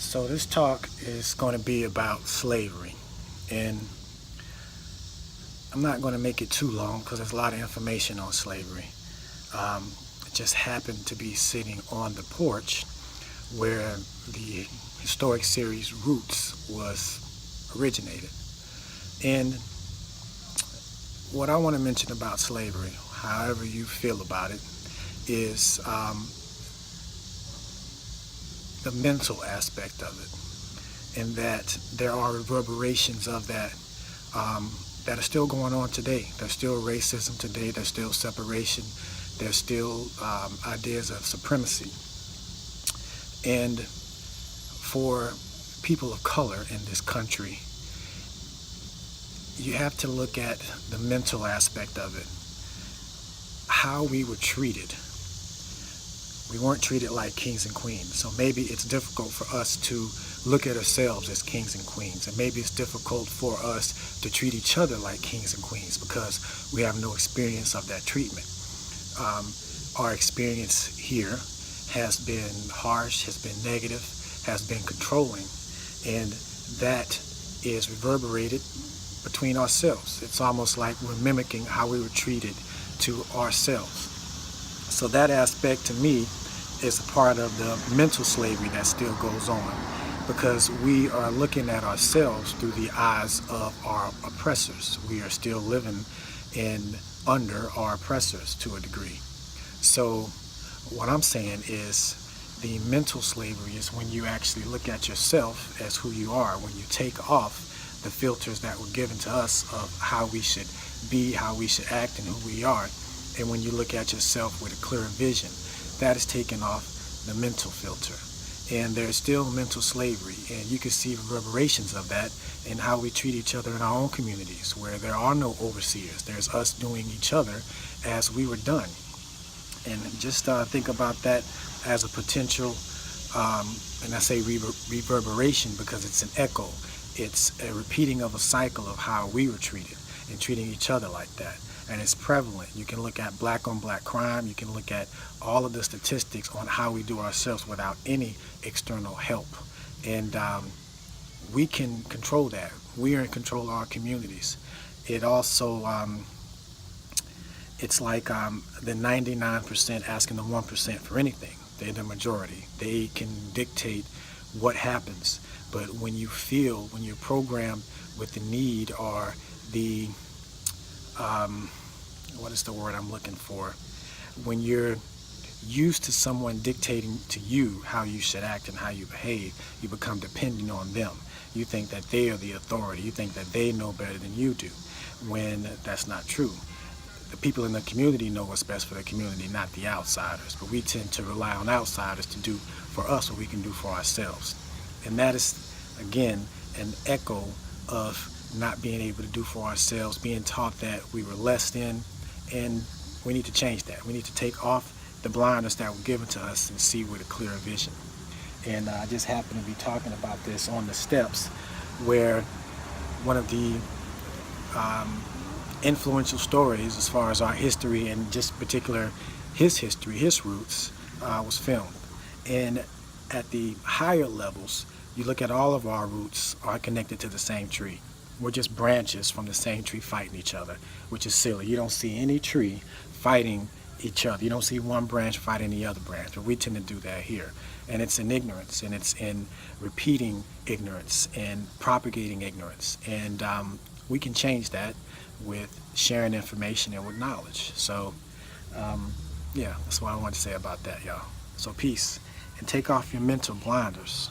So this talk is going to be about slavery, and I'm not going to make it too long because there's a lot of information on slavery. I just happened to be sitting on the porch where the historic series Roots was originated. And what I want to mention about slavery, however you feel about it, is the mental aspect of it, and that there are reverberations of that that are still going on today. There's still racism today. There's still separation. There's still ideas of supremacy. And for people of color in this country, you have to look at the mental aspect of it, how we were treated. We weren't treated like kings and queens, so maybe it's difficult for us to look at ourselves as kings and queens, and maybe it's difficult for us to treat each other like kings and queens because we have no experience of that treatment. Our experience here has been harsh, has been negative, has been controlling, and that is reverberated between ourselves. It's almost like we're mimicking how we were treated to ourselves. So that aspect to me is a part of the mental slavery that still goes on, because we are looking at ourselves through the eyes of our oppressors. We are still living under our oppressors to a degree. So what I'm saying is the mental slavery is when you actually look at yourself as who you are, when you take off the filters that were given to us of how we should be, how we should act, and who we are. And when you look at yourself with a clearer vision, that is taking off the mental filter. And there's still mental slavery, and you can see reverberations of that in how we treat each other in our own communities, where there are no overseers. There's us doing each other as we were done. And just think about that as a potential, and I say reverberation because it's an echo. It's a repeating of a cycle of how we were treated and treating each other like that. And it's prevalent. You can look at black on black crime. You can look at all of the statistics on how we do ourselves without any external help. And we can control that. We are in control of our communities. It also, it's like the 99% asking the 1% for anything. They're the majority. They can dictate what happens. But when you're programmed with the need or the, what is the word I'm looking for? When you're used to someone dictating to you how you should act and how you behave, you become dependent on them. You think that they are the authority. You think that they know better than you do, when that's not true. The people in the community know what's best for the community, not the outsiders. But we tend to rely on outsiders to do for us what we can do for ourselves. And that is, again, an echo of not being able to do for ourselves, being taught that we were less than, and we need to change that. We need to take off the blinders that were given to us and see with a clearer vision. And I just happened to be talking about this on the steps, where one of the influential stories as far as our history and just particular his history, his roots, was filmed. And at the higher levels, you look at all of our roots are connected to the same tree. We're just branches from the same tree fighting each other, which is silly. You don't see any tree fighting each other. You don't see one branch fighting the other branch, but we tend to do that here. And it's in ignorance, and it's in repeating ignorance and propagating ignorance. And we can change that with sharing information and with knowledge. So, yeah, that's what I want to say about that, y'all. So peace, and take off your mental blinders.